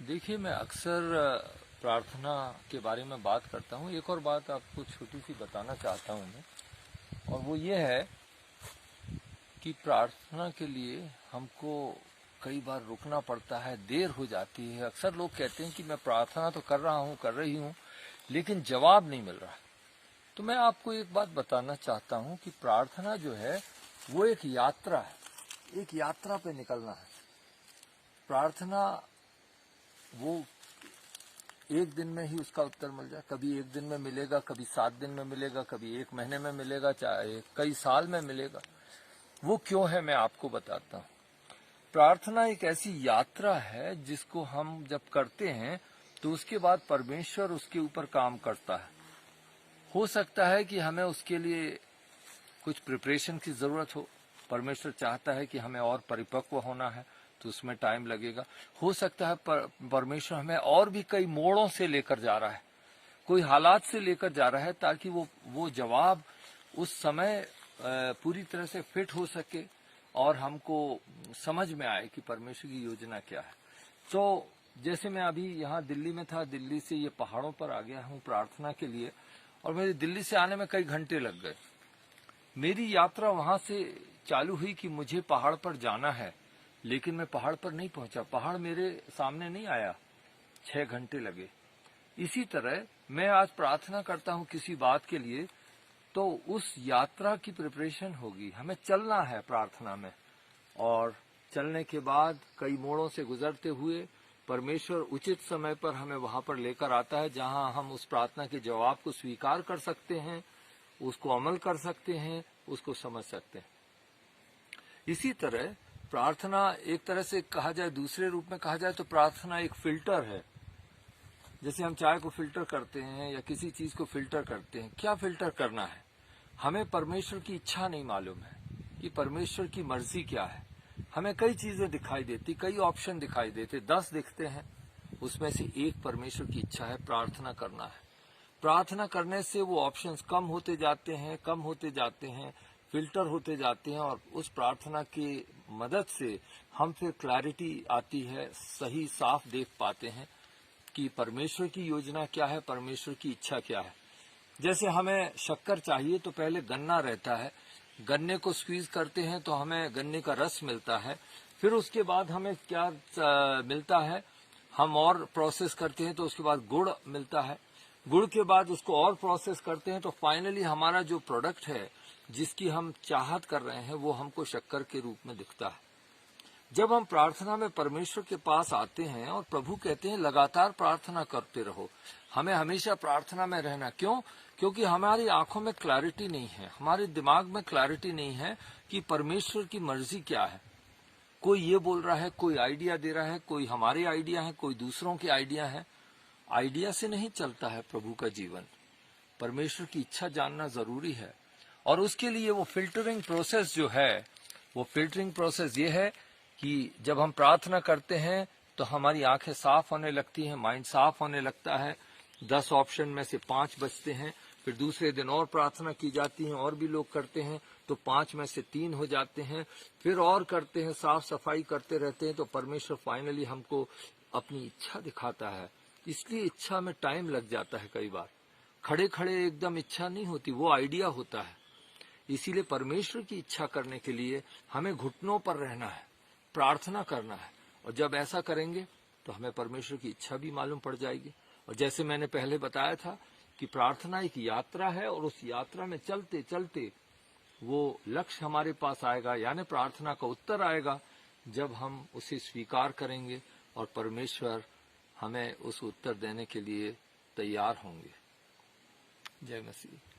देखिए, मैं अक्सर प्रार्थना के बारे में बात करता हूँ। एक और बात आपको छोटी सी बताना चाहता हूँ मैं, और वो ये है कि प्रार्थना के लिए हमको कई बार रुकना पड़ता है, देर हो जाती है। अक्सर लोग कहते हैं कि मैं प्रार्थना तो कर रहा हूँ, कर रही हूँ, लेकिन जवाब नहीं मिल रहा। तो मैं आपको एक बात बताना चाहता हूँ कि प्रार्थना जो है वो एक यात्रा है, एक यात्रा पे निकलना है। प्रार्थना वो एक दिन में ही उसका उत्तर मिल जाए, कभी एक दिन में मिलेगा, कभी 7 दिन में मिलेगा, कभी 1 महीने में मिलेगा, चाहे कई साल में मिलेगा। वो क्यों है, मैं आपको बताता हूँ। प्रार्थना एक ऐसी यात्रा है जिसको हम जब करते हैं तो उसके बाद परमेश्वर उसके ऊपर काम करता है। हो सकता है कि हमें उसके लिए कुछ प्रिपरेशन की जरूरत हो। परमेश्वर चाहता है कि हमें और परिपक्व होना है, तो उसमें टाइम लगेगा। हो सकता है परमेश्वर हमें और भी कई मोड़ों से लेकर जा रहा है, कोई हालात से लेकर जा रहा है, ताकि वो जवाब उस समय पूरी तरह से फिट हो सके और हमको समझ में आए कि परमेश्वर की योजना क्या है। तो जैसे मैं अभी यहाँ दिल्ली में था, दिल्ली से ये पहाड़ों पर आ गया हूँ प्रार्थना के लिए, और मेरी दिल्ली से आने में कई घंटे लग गए। मेरी यात्रा वहां से चालू हुई कि मुझे पहाड़ पर जाना है, लेकिन मैं पहाड़ पर नहीं पहुंचा, पहाड़ मेरे सामने नहीं आया, 6 घंटे लगे। इसी तरह मैं आज प्रार्थना करता हूं किसी बात के लिए, तो उस यात्रा की प्रिपरेशन होगी, हमें चलना है प्रार्थना में, और चलने के बाद कई मोड़ों से गुजरते हुए परमेश्वर उचित समय पर हमें वहां पर लेकर आता है जहां हम उस प्रार्थना के जवाब को स्वीकार कर सकते हैं, उसको अमल कर सकते हैं, उसको समझ सकते हैं। इसी तरह प्रार्थना एक तरह से कहा जाए, दूसरे रूप में कहा जाए तो प्रार्थना एक फिल्टर है। जैसे हम चाय को फिल्टर करते हैं या किसी चीज को फिल्टर करते हैं। क्या फिल्टर करना है? हमें परमेश्वर की इच्छा नहीं मालूम है कि परमेश्वर की मर्जी क्या है। हमें कई चीजें दिखाई देती, कई ऑप्शन दिखाई देते, 10 दिखते हैं, उसमें से एक परमेश्वर की इच्छा है, प्रार्थना करना है। प्रार्थना करने से वो ऑप्शंस कम होते जाते हैं, कम होते जाते हैं, फिल्टर होते जाते हैं, और उस प्रार्थना की मदद से हम फिर क्लैरिटी आती है, सही साफ देख पाते हैं कि परमेश्वर की योजना क्या है, परमेश्वर की इच्छा क्या है। जैसे हमें शक्कर चाहिए तो पहले गन्ना रहता है, गन्ने को स्क्वीज करते हैं तो हमें गन्ने का रस मिलता है। फिर उसके बाद हमें क्या मिलता है, हम और प्रोसेस करते हैं तो उसके बाद गुड़ मिलता है। गुड़ के बाद उसको और प्रोसेस करते हैं तो फाइनली हमारा जो प्रोडक्ट है, जिसकी हम चाहत कर रहे हैं, वो हमको शक्कर के रूप में दिखता है। जब हम प्रार्थना में परमेश्वर के पास आते हैं और प्रभु कहते हैं लगातार प्रार्थना करते रहो, हमें हमेशा प्रार्थना में रहना। क्यों? क्योंकि हमारी आंखों में क्लैरिटी नहीं है, हमारे दिमाग में क्लैरिटी नहीं है कि परमेश्वर की मर्जी क्या है। कोई ये बोल रहा है, कोई आइडिया दे रहा है, कोई हमारे आइडिया है, कोई दूसरों के आइडिया है। आइडिया से नहीं चलता है प्रभु का जीवन। परमेश्वर की इच्छा जानना जरूरी है, और उसके लिए वो फिल्टरिंग प्रोसेस जो है, वो फिल्टरिंग प्रोसेस ये है कि जब हम प्रार्थना करते हैं तो हमारी आंखें साफ होने लगती हैं, माइंड साफ होने लगता है। 10 ऑप्शन में से 5 बचते हैं। फिर दूसरे दिन और प्रार्थना की जाती है, और भी लोग करते हैं तो 5 में से 3 हो जाते हैं। फिर और करते हैं, साफ सफाई करते रहते हैं, तो परमेश्वर फाइनली हमको अपनी इच्छा दिखाता है। इसलिए इच्छा में टाइम लग जाता है कई बार, खड़े खड़े एकदम इच्छा नहीं होती, वो आइडिया होता है। इसीलिए परमेश्वर की इच्छा करने के लिए हमें घुटनों पर रहना है, प्रार्थना करना है, और जब ऐसा करेंगे तो हमें परमेश्वर की इच्छा भी मालूम पड़ जाएगी। और जैसे मैंने पहले बताया था कि प्रार्थना एक यात्रा है, और उस यात्रा में चलते चलते वो लक्ष्य हमारे पास आएगा, यानी प्रार्थना का उत्तर आएगा, जब हम उसे स्वीकार करेंगे और परमेश्वर हमें उस उत्तर देने के लिए तैयार होंगे। जय मसीह।